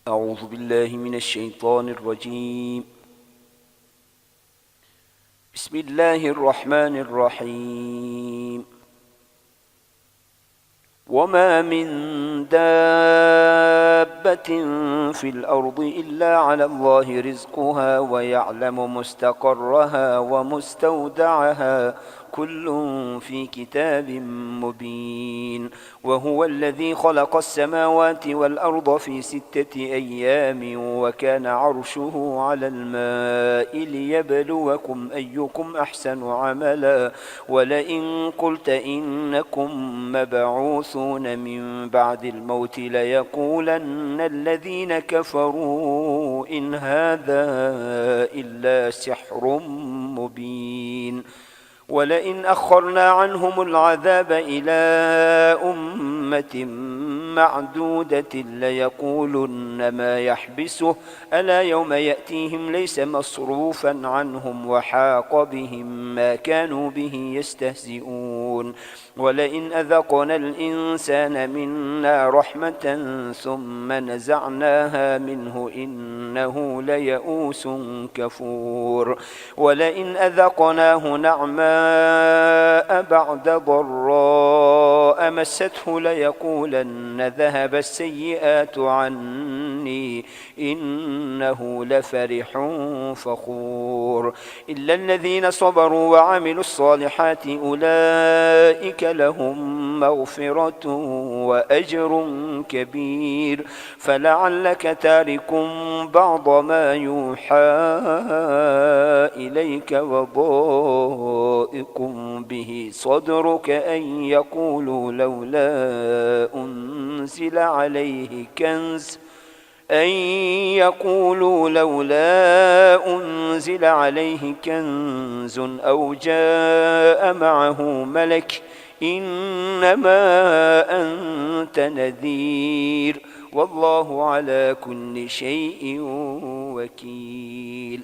أعوذ بالله من الشيطان الرجيم. بسم الله الرحمن الرحيم. وما من دابة في الأرض إلا على الله رزقها ويعلم مستقرها ومستودعها كل في كتاب مبين. وهو الذي خلق السماوات والأرض في 6 أيام وكان عرشه على الماء ليبلوكم أيكم أحسن عملا ولئن قلت إنكم مبعوثون من بعد الموت ليقولن الذين كفروا إن هذا إلا سحر مبين. ولئن أخرنا عنهم العذاب إلى أمة معدودة ليقولن ما يحبسه ألا يوم يأتيهم ليس مصروفا عنهم وحاق بهم ما كانوا به يستهزئون. ولئن أذقنا الإنسان منا رحمة ثم نزعناها منه إنه ليئوس كفور. ولئن أذقناه نعماء بعد ضراء مسته ليقولن ذهب السيئات عني إنه لفرح فخور. إلا الذين صبروا وعملوا الصالحات أولئك لهم مغفرة وأجر كبير. فلعلك تارك بعض ما يوحى إليك وضائق به صدرك أن يقولوا لولا أنزل عليه كنز أو جاء معه ملك إنما أنت نذير والله على كل شيء وكيل.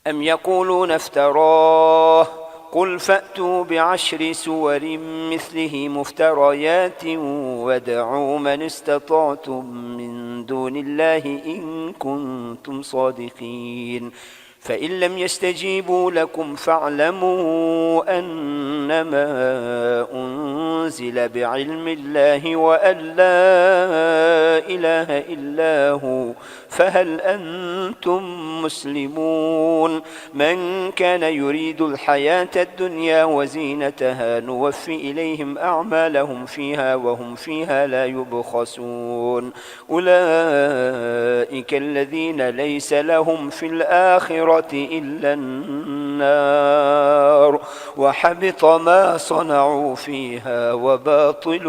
أم يقولون افتراه قل فأتوا ب10 سور مثله مفتريات وادعوا من استطعتم من دون الله إن كنتم صادقين. فإن لم يستجيبوا لكم فاعلموا أنما أنزل بعلم الله وأن لا إله إلا هو فهل أنتم مسلمون. من كان يريد الحياة الدنيا وزينتها نوفي إليهم أعمالهم فيها وهم فيها لا يبخسون. أولئك الذين ليس لهم في الآخرة إلا النار وحبط ما صنعوا فيها وباطل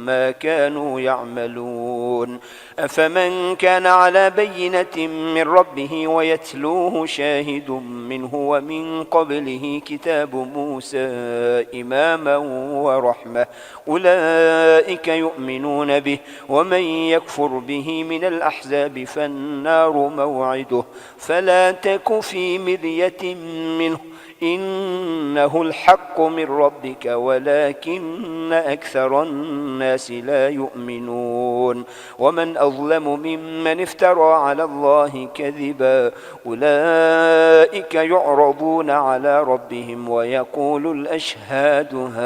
ما كانوا يعملون. أفمن كان على بينة من ربه ويتلوه شاهد منه ومن قبله كتاب موسى إماما ورحمة أولئك يؤمنون به ومن يكفر به من الأحزاب فالنار موعده فلا تك في مرية منه إنه الحق من ربك ولكن أكثر الناس لا يؤمنون. ومن أظلم ممن افترى على الله كذبا أولئك يعرضون على ربهم ويقول الأشهاد هؤلاء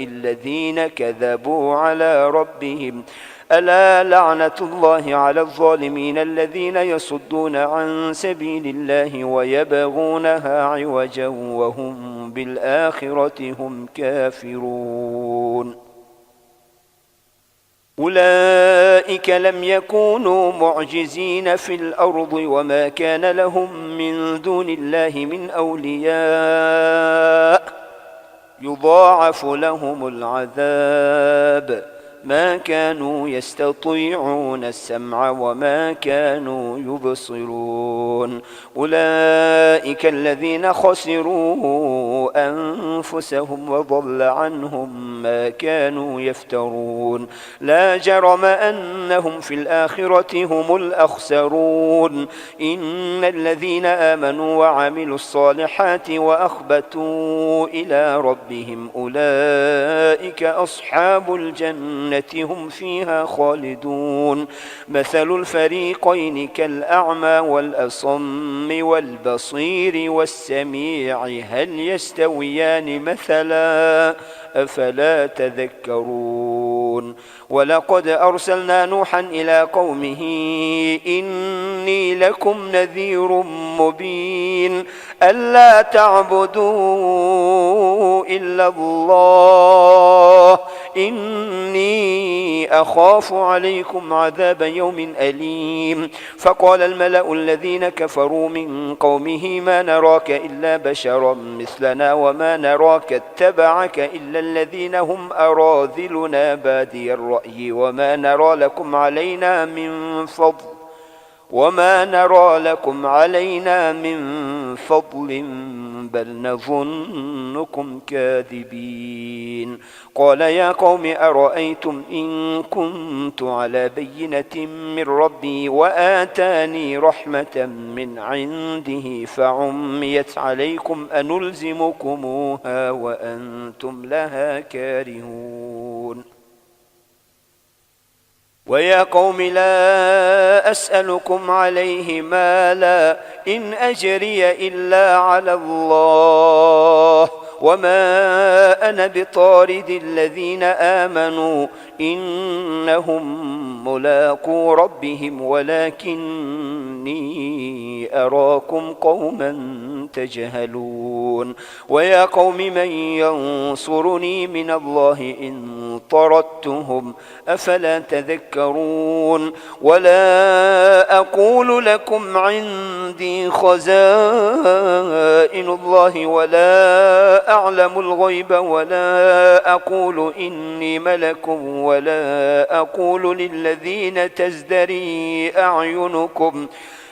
الذين كذبوا على ربهم ألا لعنة الله على الظالمين الذين يصدون عن سبيل الله ويبغونها عوجا وهم بالآخرة هم كافرون. أولئك لم يكونوا معجزين في الأرض وما كان لهم من دون الله من أولياء يضاعف لهم العذاب ما كانوا يستطيعون السمع وما كانوا يبصرون. أولئك الذين خسروا أنفسهم وضل عنهم ما كانوا يفترون. لا جرم أنهم في الآخرة هم الأخسرون. إن الذين آمنوا وعملوا الصالحات وأخبتوا إلى ربهم أولئك أولئك أصحاب الجنة هم فيها خالدون مثل الفريقين كالأعمى والأصم والبصير والسميع هل يستويان مثلا أفلا تذكرون ولقد أرسلنا نوحا إلى قومه إني لكم نذير مبين ألا تعبدوا إلا الله إني أخاف عليكم عذاب يوم أليم فقال الملأ الذين كفروا من قومه ما نراك إلا بشرا مثلنا وما نراك اتبعك إلا الذين هم أراذلنا بادي الرأي وما نرى لكم علينا من فضل بل نظنكم كاذبين قال يا قوم أرأيتم إن كنت على بينة من ربي وآتاني رحمة من عنده فعميت عليكم أنلزمكموها وأنتم لها كارهون ويا قوم لا أسألكم عليه مالا إن أجري إلا على الله وما أنا بطارد الذين آمنوا إنهم ملاقو ربهم ولكني أراكم قوما تجهلون ويا قوم من ينصرني من الله إن طردتهم أفلا تذكرون ولا أقول لكم عندي خزائن الله ولا أعلم الغيب ولا أقول إني ملك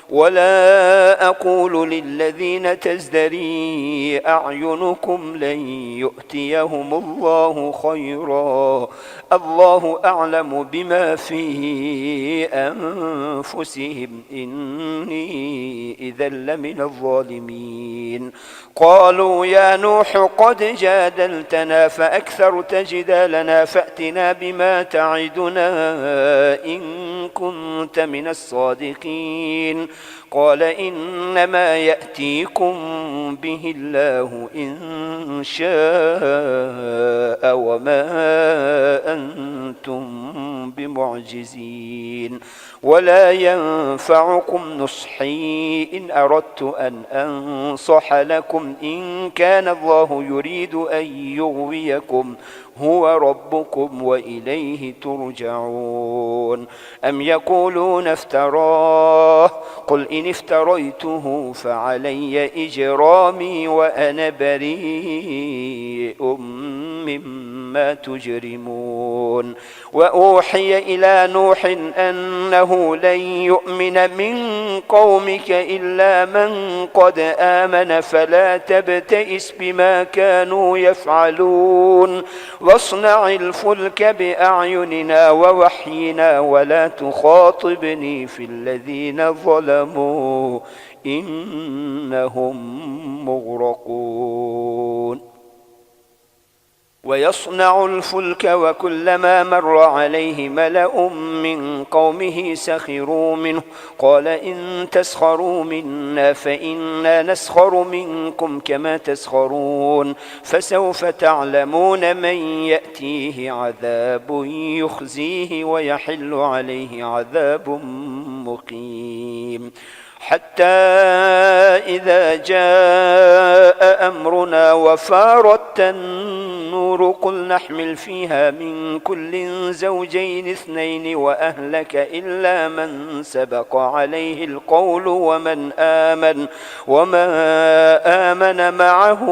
ولا أقول للذين تزدري أعينكم لن يؤتيهم الله خيرا الله أعلم بما في أنفسهم إني إذا لمن الظالمين قالوا يا نوح قد جادلتنا فأكثرت جدالنا فأتنا بما تعدنا إن كنت من الصادقين قال إنما يأتيكم به الله إن شاء وما أنتم بمعجزين ولا ينفعكم نصحي إن أردت أن أنصح لكم إن كان الله يريد أن يغويكم هو ربكم وإليه ترجعون أم يقولون افتراه قل إن افتريته فعلي إجرامي وأنا بريء مما تجرمون وأوحي إلى نوح أنه لن يؤمن من قومك إلا من قد آمن فلا تبتئس بما كانوا يفعلون واصنع الفلك بأعيننا ووحينا ولا تخاطبني في الذين ظلموا إنهم مغرقون ويصنع الفلك وكلما مر عليه ملأ من قومه سخروا منه قال إن تسخروا منا فإنا نسخر منكم كما تسخرون فسوف تعلمون من يأتيه عذاب يخزيه ويحل عليه عذاب مقيم حتى إذا جاء أمرنا وفارت النور قل نحمل فيها من كل زوجين اثنين وأهلك إلا من سبق عليه القول وما آمن معه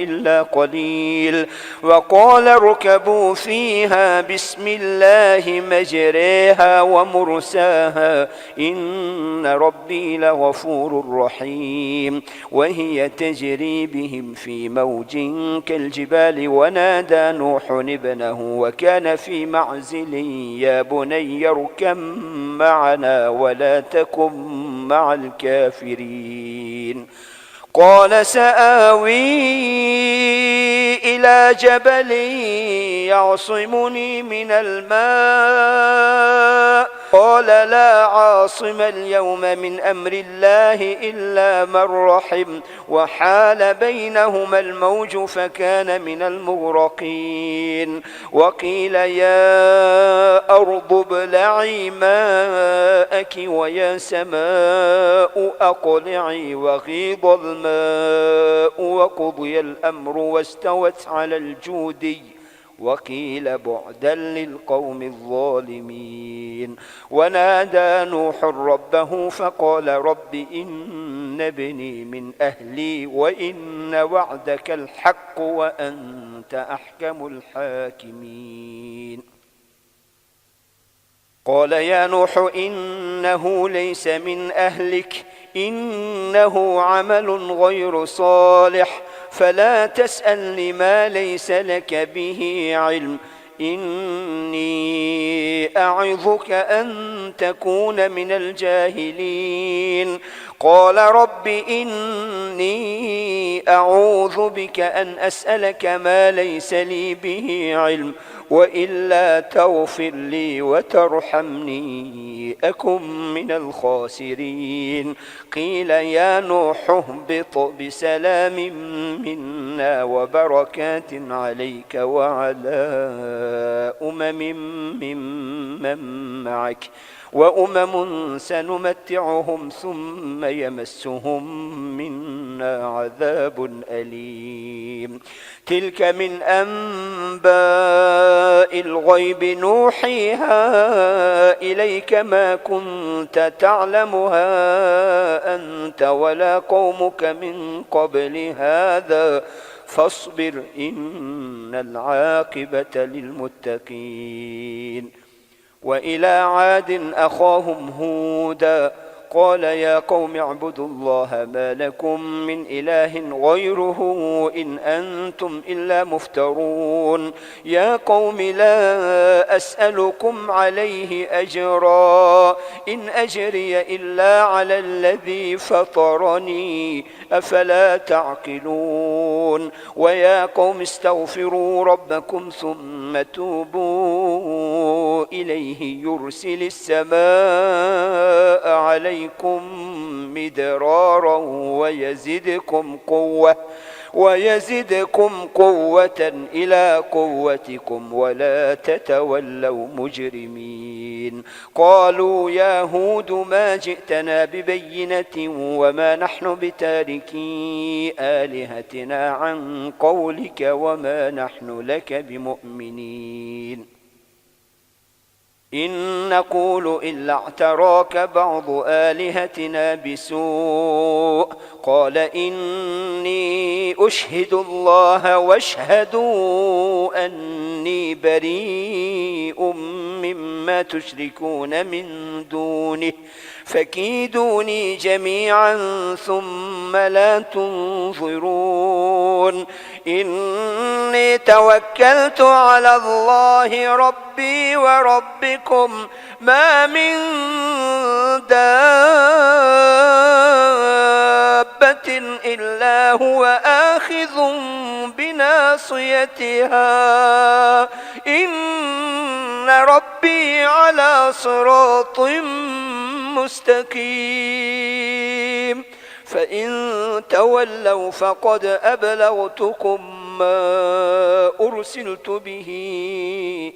إلا قليل وقال اركبوا فيها بسم الله مجريها ومرساها إن ربي لغفور رحيم وهي تجري بهم في موج كالجبال ونادى نوح ابنه وكان في معزل يا بني اركب معنا ولا تكن مع الكافرين قال سآوي إلى جبل يعصمني من الماء قال لا عاصم اليوم من أمر الله إلا من رحم وحال بينهما الموج فكان من المغرقين وقيل يا أرض ابلعي ماءك ويا سماء أقلعي وغيض الماء وقضي الأمر واستوت على الجودي وقيل بعدا للقوم الظالمين ونادى نوح ربه فقال رب إن ابني من أهلي وإن وعدك الحق وأنت أحكم الحاكمين قال يا نوح إنه ليس من أهلك إنه عمل غير صالح فلا تسألني ما ليس لك به علم إني أعظك أن تكون من الجاهلين قال رب إني أعوذ بك أن أسألك ما ليس لي به علم وإلا تغفر لي وترحمني أكن من الخاسرين قيل يا نوح اهبط بسلام منا وبركات عليك وعلى ممن معك وأمم سنمتعهم ثم يمسهم منا عذاب أليم تلك من أنباء الغيب نوحيها إليك ما كنت تعلمها أنت ولا قومك من قبل هذا فاصبر إن العاقبة للمتقين وإلى عاد أخاهم هودا قال يا قوم اعبدوا الله ما لكم من إله غيره إن أنتم إلا مفترون يا قوم لا أسألكم عليه أجرا إن أجري إلا على الذي فطرني أفلا تعقلون ويا قوم استغفروا ربكم ثم توبوا إليه يرسل السماء عليكم مدرارا ويزدكم قوة إلى قوتكم ولا تتولوا مجرمين قالوا يا هود ما جئتنا ببينة وما نحن بتاركي آلهتنا عن قولك وما نحن لك بمؤمنين إن نقول إلا اعتراك بعض آلهتنا بسوء قال إني أشهد الله واشهدوا أني بريء مما تشركون من دونه فكيدوني جميعا ثم لا تنظرون إني توكلت على الله ربي وربكم ما من دابة إلا هو آخذ بناصيتها إن ربي على صراط مستقيم فإن تولوا فقد أبلغتكم ما أرسلت به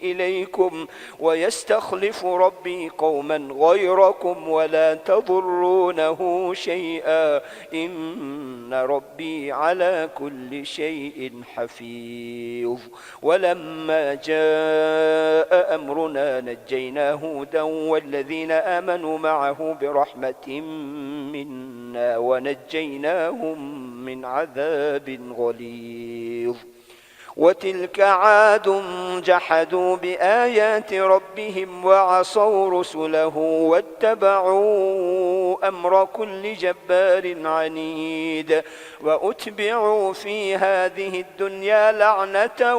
إليكم ويستخلف ربي قوما غيركم ولا تضرونه شيئا إن ربي على كل شيء حفيظ ولما جاء أمرنا نجينا هودا والذين آمنوا معه برحمة منا ونجيناهم من عذاب غليظ وتلك عاد جحدوا بآيات ربهم وعصوا رسله واتبعوا أمر كل جبار عنيد وأتبعوا في هذه الدنيا لعنة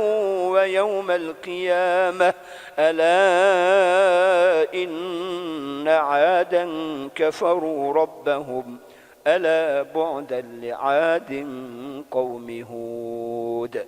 ويوم القيامة ألا إن عادا كفروا ربهم ألا بعدا لعاد قوم هود.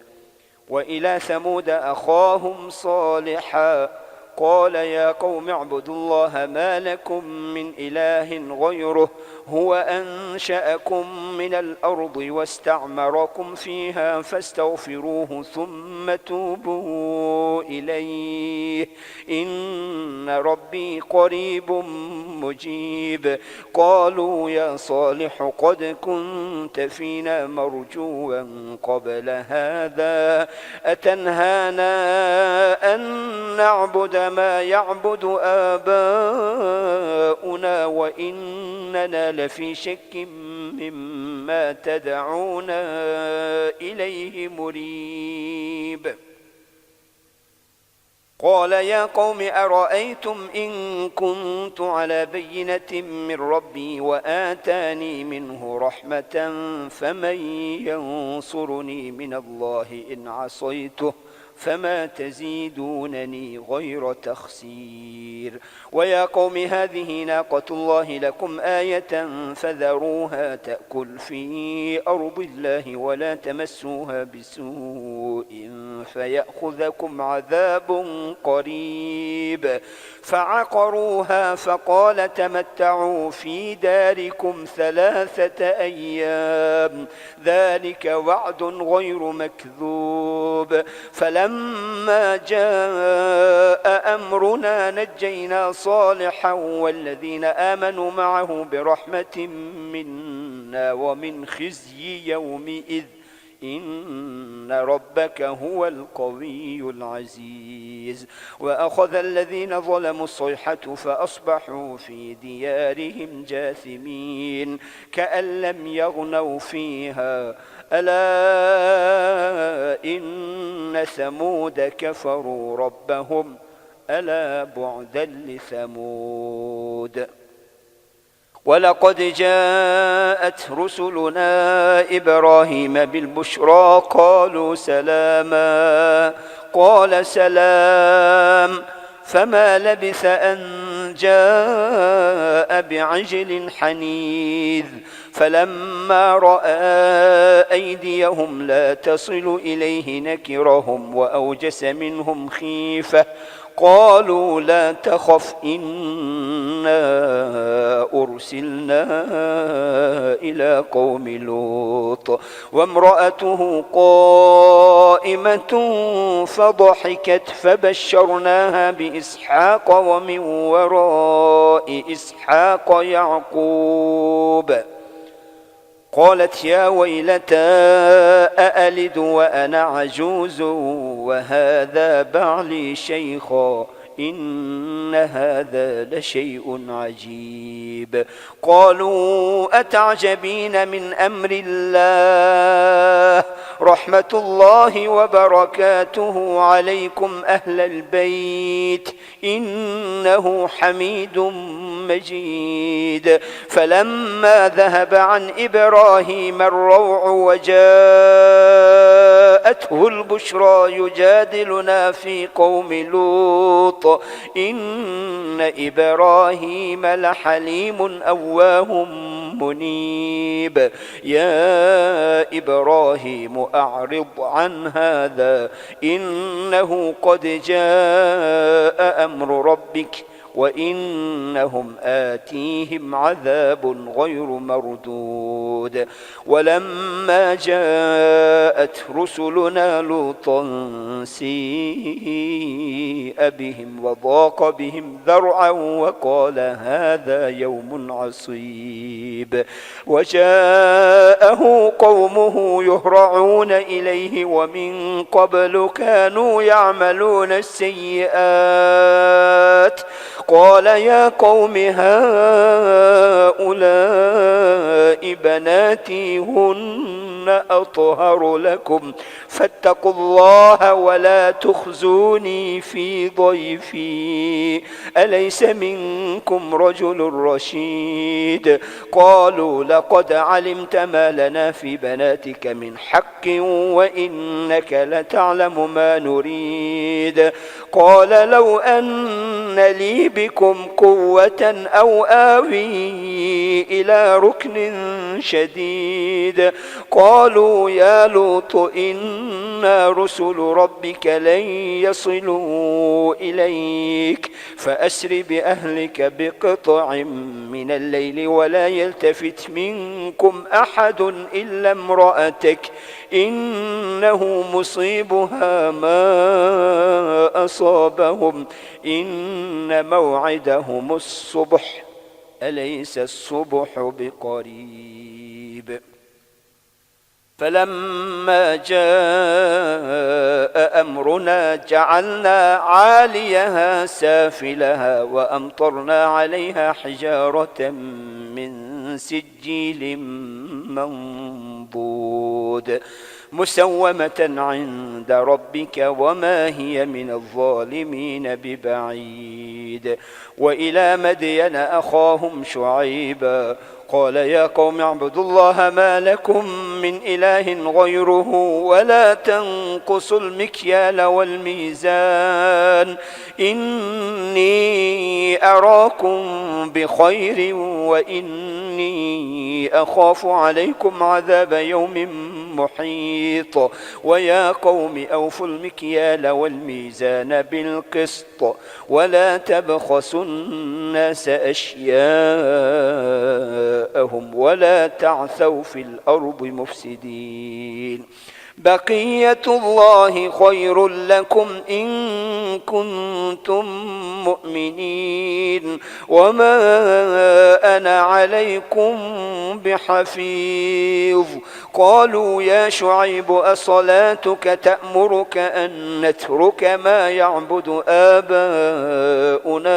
وإلى ثمود أخاهم صالحا قال يا قوم اعبدوا الله ما لكم من إله غيره هو أنشأكم من الأرض واستعمركم فيها فاستغفروه ثم توبوا إليه إن ربي قريب مجيب. قالوا يا صالح قد كنت فينا مرجوا قبل هذا أتنهانا أن نعبد ما يعبد آباؤنا وإننا لفي شك مما تدعونا إليه مريب. قال يا قوم أرأيتم إن كنت على بينة من ربي وآتاني منه رحمة فمن ينصرني من الله إن عصيته فما تزيدونني غير تخسير. ويا قوم هذه ناقة الله لكم آية فذروها تأكل في أرض الله ولا تمسوها بسوء فيأخذكم عذاب قريب. فعقروها فقال تمتعوا في داركم 3 أيام ذلك وعد غير مكذوب. فلما جاء أمرنا نجينا صالحا والذين آمنوا معه برحمة منا ومن خزي يومئذ إن ربك هو القوي العزيز. وأخذ الذين ظلموا الصيحة فأصبحوا في ديارهم جاثمين كأن لم يغنوا فيها ألا إن ثمود كفروا ربهم ألا بعدا لثمود. ولقد جاءت رسلنا إبراهيم بالبشرى قالوا سلاما قال سلام فما لبث أن جاء بعجل حنيذ. فلما رأى أيديهم لا تصل إليه نكرهم وأوجس منهم خيفة قالوا لا تخف إنا أرسلنا إلى قوم لوط وامرأته قائمة فضحكت فبشرناها بإسحاق ومن وراء إسحاق يعقوب. قالت يا ويلتى أألد وأنا عجوز وهذا بعلي شيخا إن هذا لشيء عجيب. قالوا أتعجبين من أمر الله رحمة الله وبركاته عليكم أهل البيت إنه حميد مجيد. فلما ذهب عن إبراهيم الروع وجاءته البشرى يجادلنا في قوم لوط إن إبراهيم لحليم أواه منيب. يا إبراهيم أعرض عن هذا إنه قد جاء أمر ربك وإنهم آتيهم عذاب غير مردود. ولما جاءت رسلنا لوطا سيء بهم وضاق بهم ذرعا وقال هذا يوم عصيب. وجاءه قومه يهرعون إليه ومن قبل كانوا يعملون السيئات قال يا قوم هؤلاء بناتي هن أطهر لكم فاتقوا الله ولا تخزوني في ضيفي أليس منكم رجل رشيد. قالوا لقد علمت ما لنا في بناتك من حق وإنك لتعلم ما نريد. قال لو أن لي بكم قوة أو آوي إلى ركن شديد قالوا يا لوط إنا رسل ربك لن يصلوا إليك فأسر بأهلك بقطع من الليل ولا يلتفت منكم أحد إلا امرأتك إنه مصيبها ما أصابهم إن موعدهم الصبح أليس الصبح بقريب فلما جاء أمرنا جعلنا عاليها سافلها وأمطرنا عليها حجارة من سجيل منضود مسومة عند ربك وما هي من الظالمين ببعيد وإلى مدين أخاهم شعيبا قال يا قوم اعبدوا الله ما لكم من إله غيره ولا تنقصوا المكيال والميزان إني أراكم بخير وإني أخاف عليكم عذاب يوم محيط ويا قوم أوفوا المكيال والميزان بالقسط ولا تبخسوا الناس أشياءهم ولا تعثوا في الأرض مفسدين بقية الله خير لكم إن كنتم مؤمنين وما أنا عليكم بحفيظ قالوا يا شعيب أصلاتك تأمرك أن نترك ما يعبد آباؤنا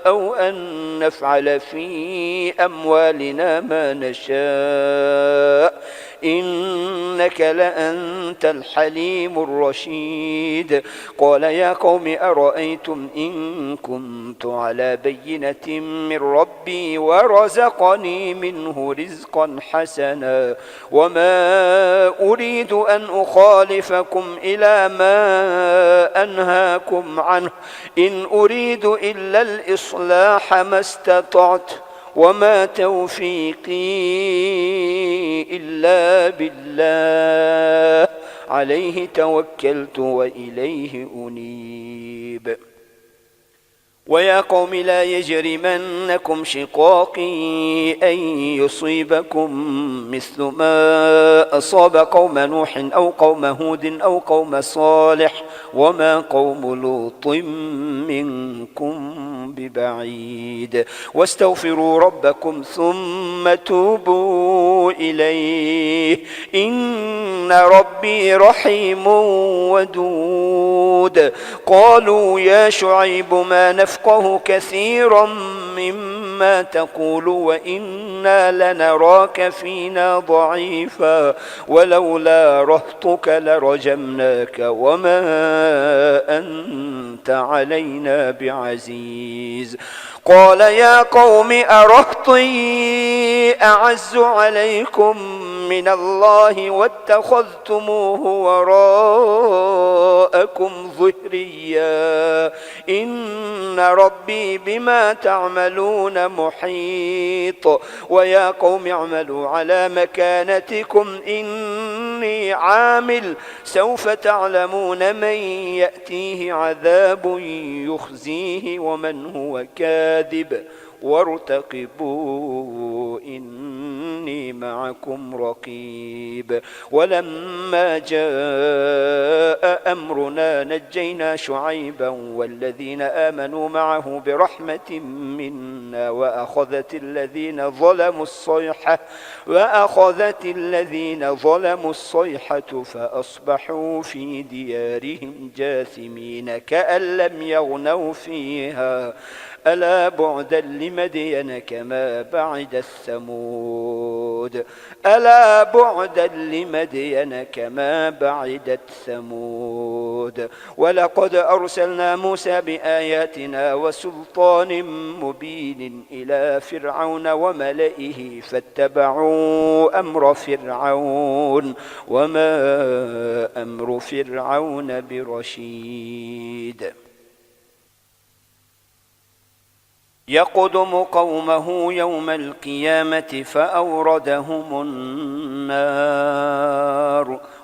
أو أن نفعل في أموالنا ما نشاء إنك لأنت الحليم الرشيد قال يا قوم أرأيتم إن كنت على بينة من ربي ورزقني منه رزقا حسنا وما أريد أن أخالفكم إلى ما أنهاكم عنه إن أريد إلا الإصلاح ما استطعت وما توفيقي إلا بالله عليه توكلت وإليه أنيب ويا قوم لا يجرمنكم شقاقي أن يصيبكم مثل ما أصاب قوم نوح أو قوم هود أو قوم صالح وما قوم لوط منكم ببعيد واستغفروا ربكم ثم توبوا إليه إن ربي رحيم ودود قالوا يا شعيب ما نفقه كثيرا مما تقول وإنا لنراك فينا ضعيفا ولولا رهطك لرجمناك وما أنت علينا بعزيز قال يا قوم أرهطي أعز عليكم من الله واتخذتموه وراءكم ظهريا إن ربي بما تعملون محيط ويا قوم اعملوا على مكانتكم إني عامل سوف تعلمون من يأتيه عذاب يخزيه ومن هو كاذب وارتقبوا إني معكم رقيب ولما جاء أمرنا نجينا شعيبا والذين آمنوا معه برحمة منا وأخذت الذين ظلموا الصيحة فأصبحوا في ديارهم جاثمين كأن لم يغنوا فيها ألا بعدا لمدين كما بعد الثمود ألا بعدا لمدين كما بعدت ثمود ولقد أرسلنا موسى بآياتنا وسلطان مبين إلى فرعون وملئه فاتبعوا أمر فرعون وما أمر فرعون برشيد يقدم قومه يوم القيامة فأوردهم النار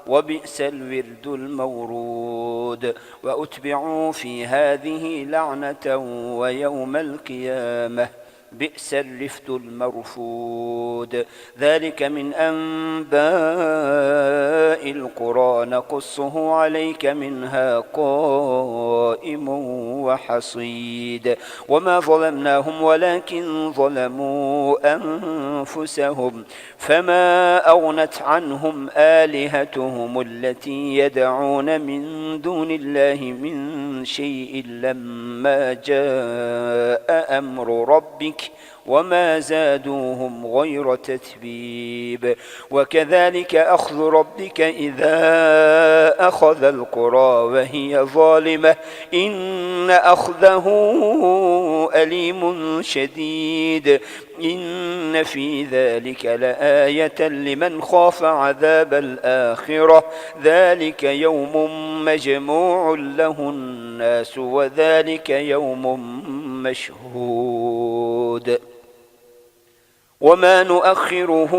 وبئس الورد المورود وأتبعوا في هذه لعنة ويوم القيامة بئس الرفد المرفود ذلك من أنباء القرى نقصه عليك منها قائم وحصيد وما ظلمناهم ولكن ظلموا أنفسهم فما أغنت عنهم آلهتهم التي يدعون من دون الله من شيء لما جاء أمر ربك وما زادوهم غير تتبيب وكذلك أخذ ربك إذا أخذ القرى وهي ظالمة إن أخذه أليم شديد إن في ذلك لآية لمن خاف عذاب الآخرة ذلك يوم مجموع له الناس وذلك يوم مشهود وما نؤخره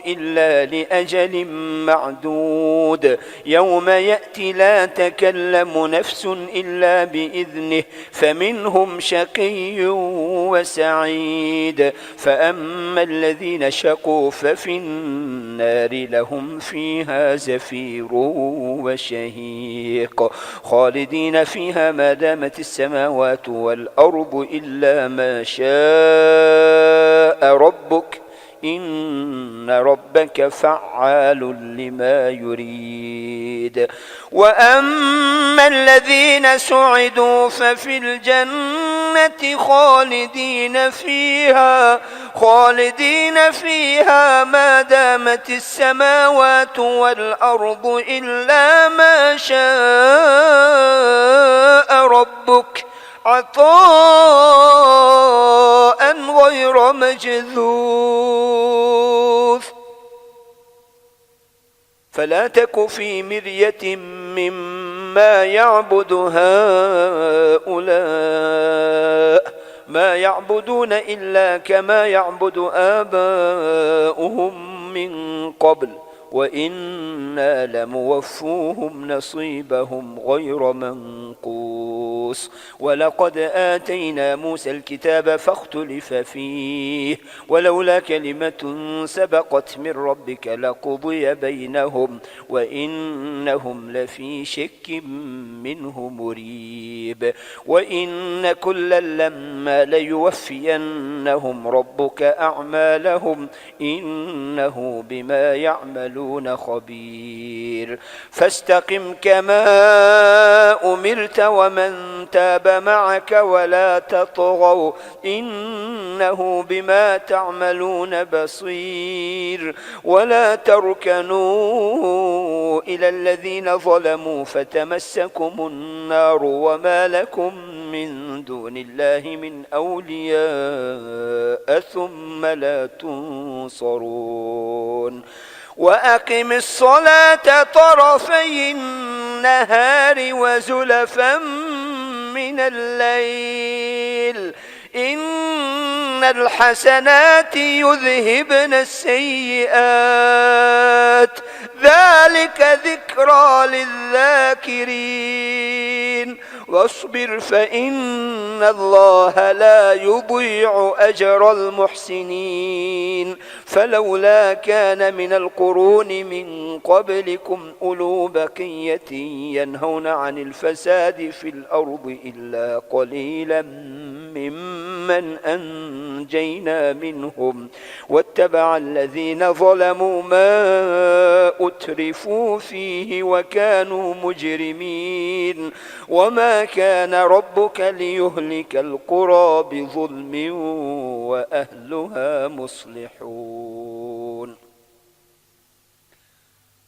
إلا لأجل معدود يوم يأتي لا تكلم نفس إلا بإذنه فمنهم شقي وسعيد فأما الذين شقوا ففي النار لهم فيها زفير وشهيق خالدين فيها ما دامت السماوات والأرض إلا ما شاء ربك إن ربك فعال لما يريد وأما الذين سعدوا ففي الجنة خالدين فيها ما دامت السماوات والأرض إلا ما شاء ربك عطاء غير مجذوذ فلا تك في مرية مما يعبد هؤلاء ما يعبدون إلا كما يعبد آباؤهم من قبل وإنا لموفوهم نصيبهم غير منقوص ولقد آتينا موسى الكتاب فاختلف فيه ولولا كلمة سبقت من ربك لقضي بينهم وإنهم لفي شك منه مريب وإن كلا لما ليوفينهم ربك أعمالهم إنه بما يعملون خبير فاستقم كما أمرت ومن تاب معك ولا تطغوا إنه بما تعملون بصير ولا تركنوا إلى الذين ظلموا فتمسكم النار وما لكم من دون الله من أولياء ثم لا تنصرون وأقم الصلاة طرفي النهار وزلفا من الليل إن الحسنات يذهبن السيئات ذلك ذكرى للذاكرين واصبر فإن الله لا يضيع أجر المحسنين فلولا كان من القرون من قبلكم أولو بقية ينهون عن الفساد في الأرض إلا قليلا ممن أنجينا منهم واتبع الذين ظلموا ما أترفوا فيه وكانوا مجرمين وما كان ربك ليهلك القرى بظلم وأهلها مصلحون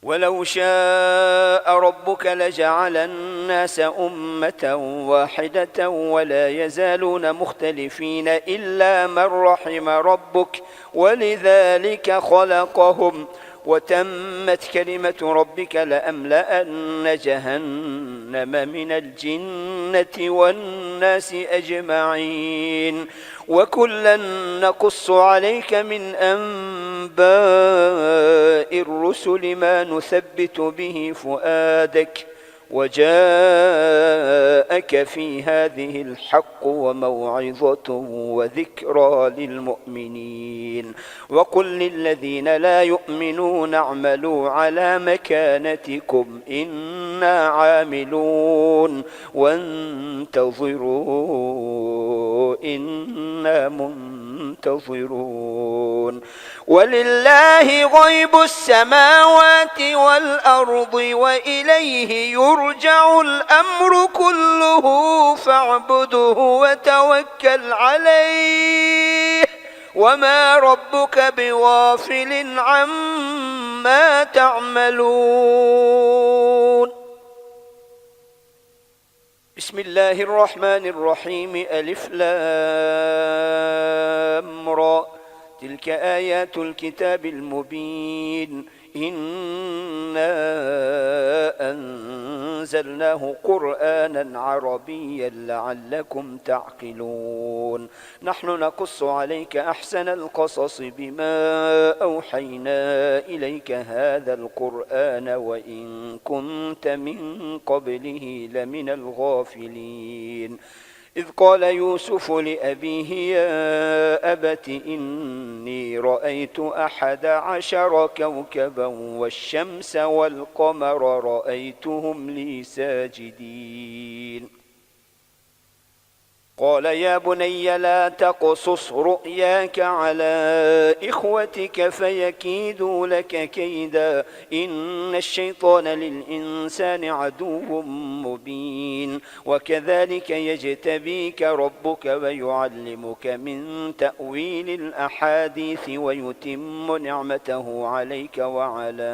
ولو شاء ربك لجعل الناس أمة واحدة ولا يزالون مختلفين إلا من رحم ربك ولذلك خلقهم وتمت كلمة ربك لأملأن جهنم من الجنة والناس أجمعين وكلا نقص عليك من أنباء الرسل ما نثبت به فؤادك وجاءك في هذه الحق وموعظة وذكرى للمؤمنين وقل للذين لا يؤمنون اعملوا على مكانتكم إنا عاملون وانتظروا إنا منتظرون ولله غيب السماوات والأرض وإليه يرجع الأمر كله فاعبده وتوكل عليه وما ربك بغافل عما تعملون بسم الله الرحمن الرحيم ألف لام را تلك آيات الكتاب المبين إنا أنزلناه قرآنا عربيا لعلكم تعقلون نحن نقص عليك أحسن القصص بما أوحينا إليك هذا القرآن وإن كنت من قبله لمن الغافلين إذ قال يوسف لأبيه يا أبت إني رأيت 11 كوكبا والشمس والقمر رأيتهم لي ساجدين قال يا بني لا تقصص رؤياك على إخوتك فيكيدوا لك كيدا إن الشيطان للإنسان عدو مبين وكذلك يجتبيك ربك ويعلمك من تأويل الأحاديث ويتم نعمته عليك وعلى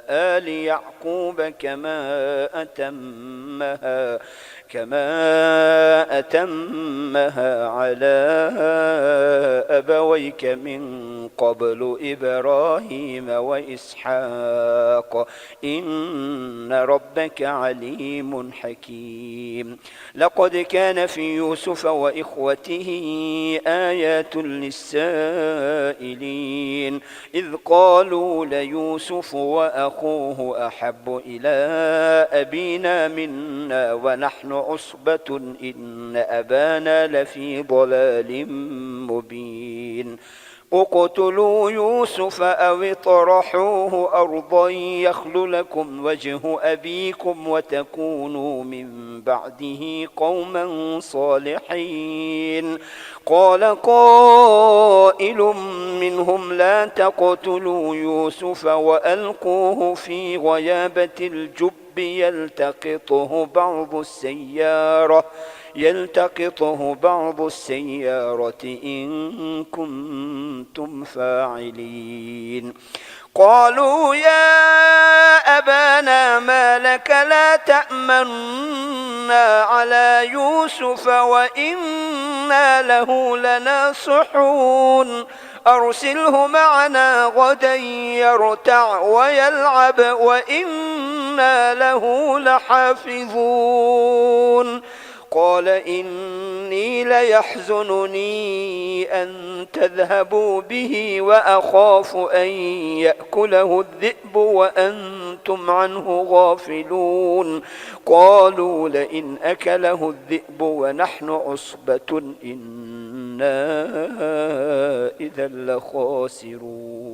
آل يعقوب كما أتمها على أبويك من قبل إبراهيم وإسحاق إن ربك عليم حكيم لقد كان في يوسف وإخوته آيات للسائلين إذ قالوا ليوسف وأخوه أحب إلى أبينا منا ونحن عصبة إن أبانا لفي ضلال مبين اقتلوا يوسف أو اطرحوه أرضا يخل لكم وجه أبيكم وتكونوا من بعده قوما صالحين قال قائل منهم لا تقتلوا يوسف وألقوه في غيابة الجب يلتقطه بعض السيارة إن كنتم فاعلين قالوا يا أبانا ما لك لا تأمنا على يوسف وإنا له لناصحون أرسله معنا غدا يرتع ويلعب وإنا له لحافظون قال إني ليحزنني أن تذهبوا به وأخاف أن يأكله الذئب وأنتم عنه غافلون قالوا لئن أكله الذئب ونحن عصبة إنا إذا لخاسرون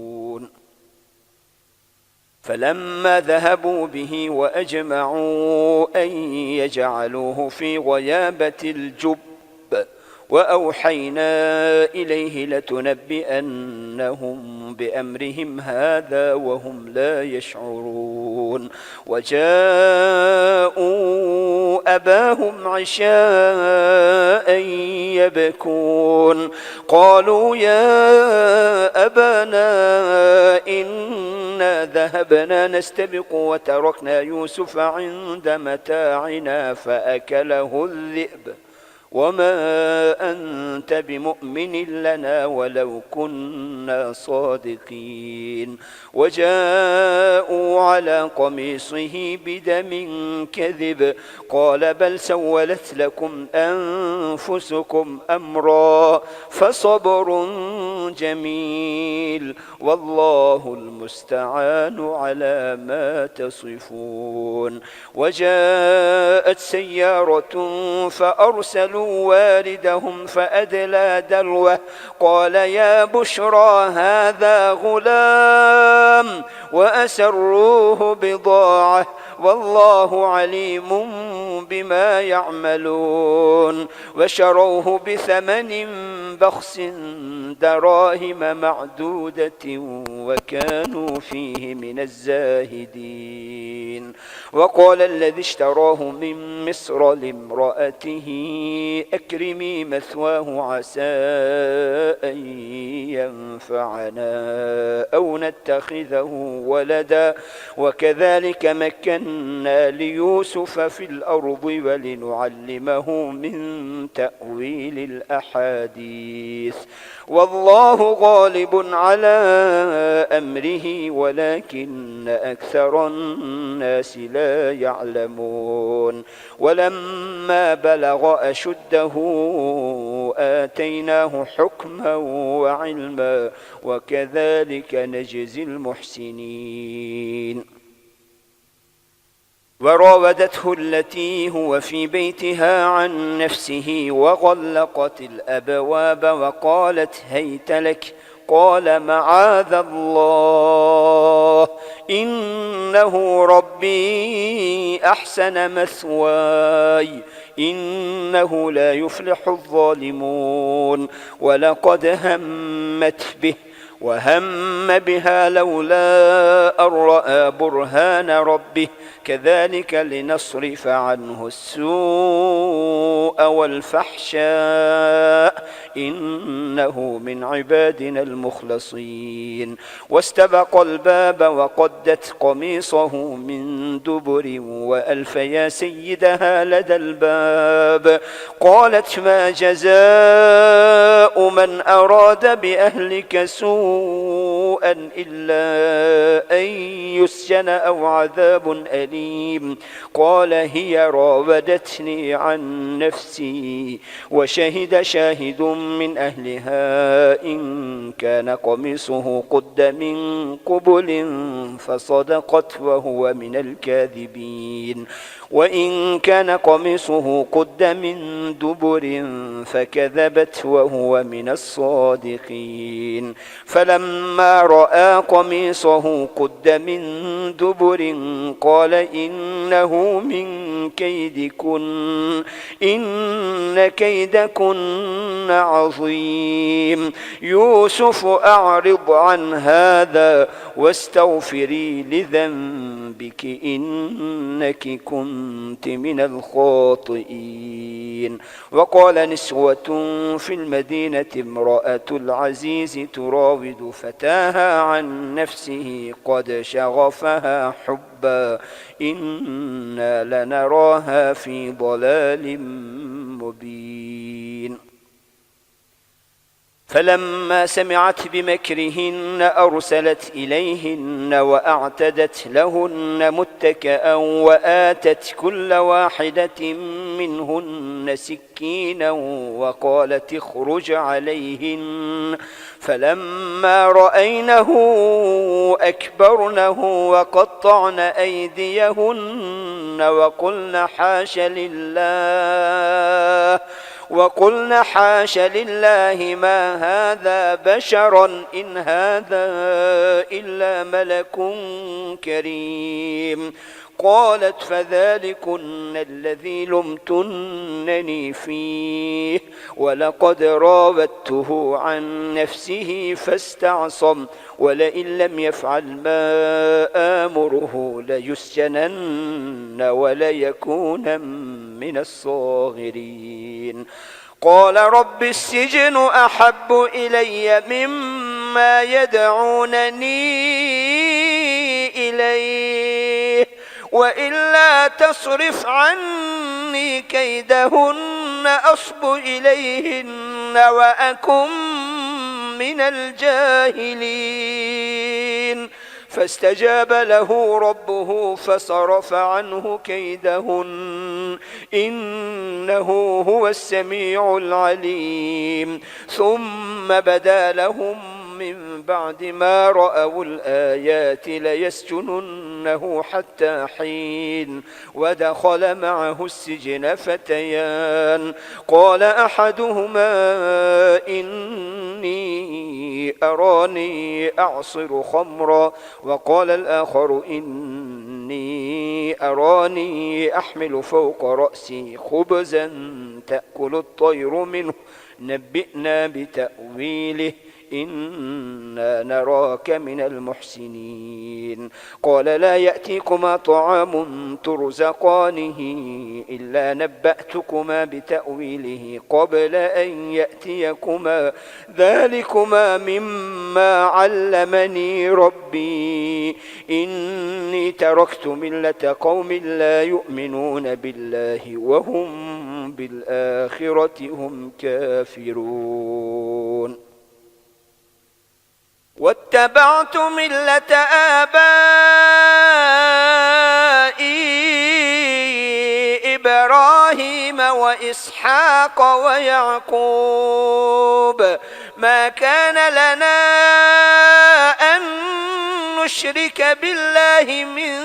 فلما ذهبوا به وأجمعوا أن يجعلوه في غيابة الجب وأوحينا إليه لتنبئنهم بأمرهم هذا وهم لا يشعرون وجاءوا أباهم عشاء يبكون قالوا يا أبانا إنا ذهبنا نستبق وتركنا يوسف عند متاعنا فأكله الذئب وما أنت بمؤمن لنا ولو كنا صادقين وجاءوا على قميصه بدم كذب قال بل سولت لكم أنفسكم أمرا فصبر جميل والله المستعان على ما تصفون وجاءت سيارة فأرسلوا واردهم فأدلى دلوه قال يا بشرى هذا غلام وأسروه بضاعة والله عليم بما يعملون وشروه بثمن بخس دراهم معدودة وكانوا فيه من الزاهدين وقال الذي اشتراه من مصر لامرأته أكرمي مثواه عسى أن ينفعنا أو نتخذه ولدا وكذلك مكنا ليوسف في الأرض ولنعلمه من تأويل الأحاديث والله غالب على أمره ولكن أكثر الناس لا يعلمون ولما بلغ أشده آتيناه حكما وعلما وكذلك نجزي المحسنين وراودته التي هو في بيتها عن نفسه وغلقت الأبواب وقالت هيت لك قال معاذ الله إنه ربي أحسن مثواي إنه لا يفلح الظالمون ولقد همت به وهم بها لولا أن رأى برهان ربه كذلك لنصرف عنه السوء والفحشاء إنه من عبادنا المخلصين واستبق الباب وقدت قميصه من دبر وألف يا سيدها لدى الباب قالت ما جزاء من أراد بأهلك سوءا إلا أن يسجن أو عذاب أليم قال هي راودتني عن نفسي وشهد شاهد من أهلها إن كان قميصه قد من قبل فصدقت وهو من الكاذبين وإن كان قميصه قد من دبر فكذبت وهو من الصادقين فلما رأى قميصه قد من دبر قال إنه من كيدكن إن كيدكن عظيم يوسف أعرض عن هذا واستغفري لذنبك إنك كنت من الخاطئين وقال نسوة في المدينة امرأة العزيز تراود فتاها عن نفسه قد شغفها حبا إنا لنراها في ضلال مبين فلما سمعت بمكرهن أرسلت إليهن وأعتدت لهن متكئا وآتت كل واحدة منهن سكينا وقالت اخرج عليهن فلما رأينه أكبرنه وقطعن أيديهن وقلن حاش لله ما هذا بشرا إن هذا إلا ملك كريم قالت فذلكن الذي لمتنني فيه ولقد راودته عن نفسه فاستعصم ولئن لم يفعل ما آمره ليسجنن وليكون من الصاغرين قال رب السجن أحب إلي مما يدعونني إليه وإلا تصرف عني كيدهن أصب إليهن وأكن من الجاهلين فاستجاب له ربه فصرف عنه كيدهن إنه هو السميع العليم ثم بدا لهم من بعد ما رأوا الآيات ليسجننه حتى حين ودخل معه السجن فتيان قال أحدهما إني أراني أعصر خمرا وقال الآخر إني أراني أحمل فوق رأسي خبزا تأكل الطير منه نبئنا بتأويله إنا نراك من المحسنين قال لا يأتيكما طعام ترزقانه إلا نبأتكما بتأويله قبل أن يأتيكما ذلكما مما علمني ربي إني تركت ملة قوم لا يؤمنون بالله وهم بالآخرة هم كافرون واتبعت ملة آبائي إبراهيم وإسحاق ويعقوب ما كان لنا أن نشرك بالله من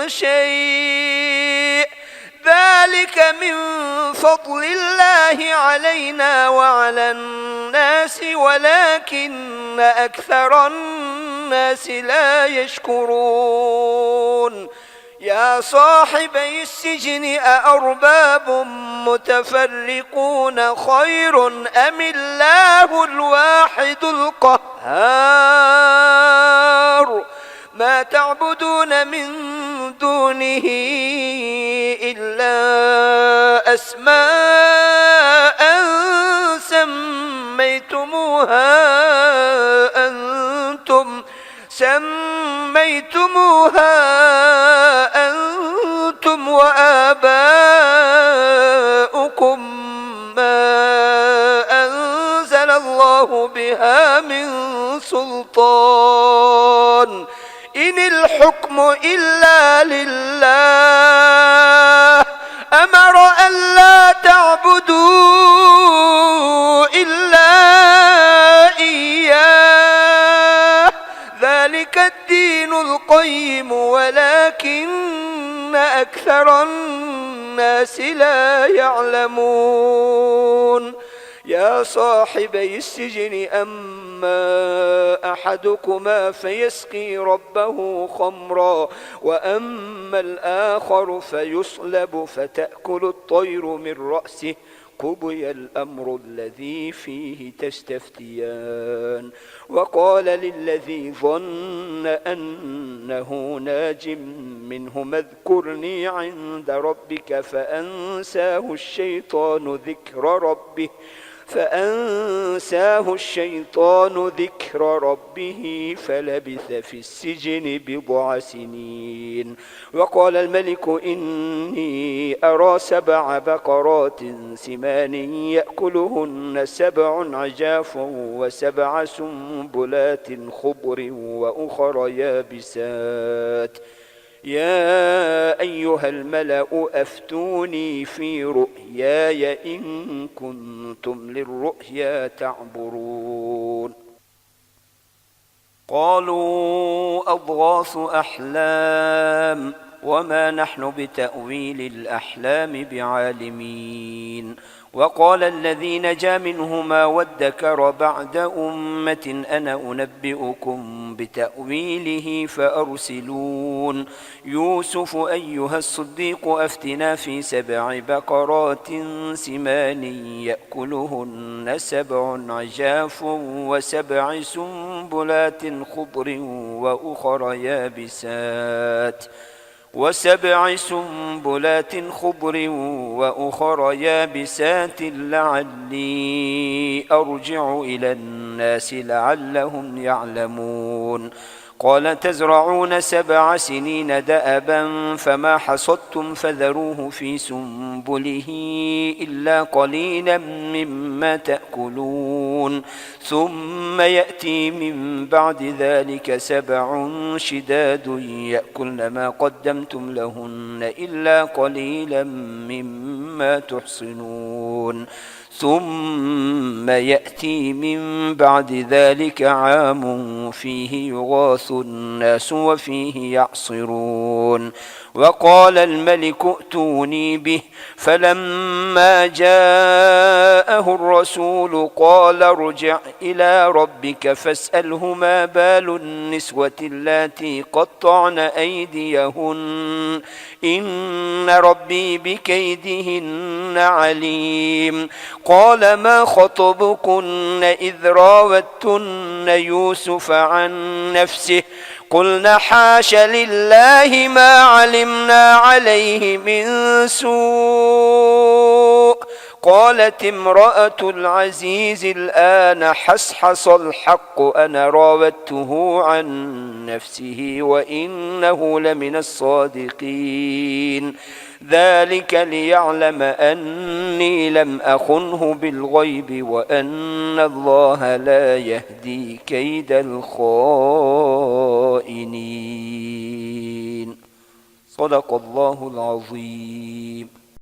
شيء ذلك من فضل الله علينا وعلى الناس ولكن أكثر الناس لا يشكرون يا صاحبي السجن أأرباب متفرقون خير أم الله الواحد القهار ما تعبدون من دونه إلا أسماء سميتموها أنتم وآباؤكم ما أنزل الله بها من سلطان إن الحكم إلا لله أمر أن لا تعبدوا إلا إياه ذلك الدين القيم ولكن أكثر الناس لا يعلمون يا صاحبي السجن أما أحدكما فيسقي ربه خمرا وأما الآخر فيصلب فتأكل الطير من رأسه قضي الأمر الذي فيه تستفتيان وقال للذي ظن أنه ناج منهما اذكرني عند ربك فأنساه الشيطان ذكر ربه فلبث في السجن بضع سنين وقال الملك إني أرى 7 بقرات سمان يأكلهن 7 عجاف و7 سنبلات خضر وأخر يابسات يا أيها الملأ أفتوني في رؤياي إن كنتم للرؤيا تعبرون قالوا أضغاث أحلام وما نحن بتأويل الأحلام بعالمين. وقال الذي نجا منهما وادكر بعد أمة أنا أنبئكم بتأويله فأرسلون. يوسف أيها الصديق أفتنا في 7 بقرات سمان يأكلهن 7 عجاف و7 سنبلات خضر وأخر يابسات لعلي أرجع إلى الناس لعلهم يعلمون. قال تزرعون 7 سنين دأبا فما حصدتم فذروه في سنبله إلا قليلا مما تأكلون ثم يأتي من بعد ذلك 7 شداد يأكلن ما قدمتم لهن إلا قليلا مما تحصنون ثم يأتي من بعد ذلك عام فيه يغاث الناس وفيه يعصرون. وقال الملك ائتوني به فلما جاءه الرسول قال ارجع إلى ربك فاسأله ما بال النسوة اللاتي قطعن أيديهن إن ربي بكيدهن عليم. قال ما خطبكن إذ راوتن يوسف عن نفسه قلنا حاش لله ما علمنا عليه من سوء. قالت امرأة العزيز الآن حصحص الحق أنا راودته عن نفسه وإنه لمن الصادقين. ذلك ليعلم أني لم أخنه بالغيب وأن الله لا يهدي كيد الخائنين. صدق الله العظيم.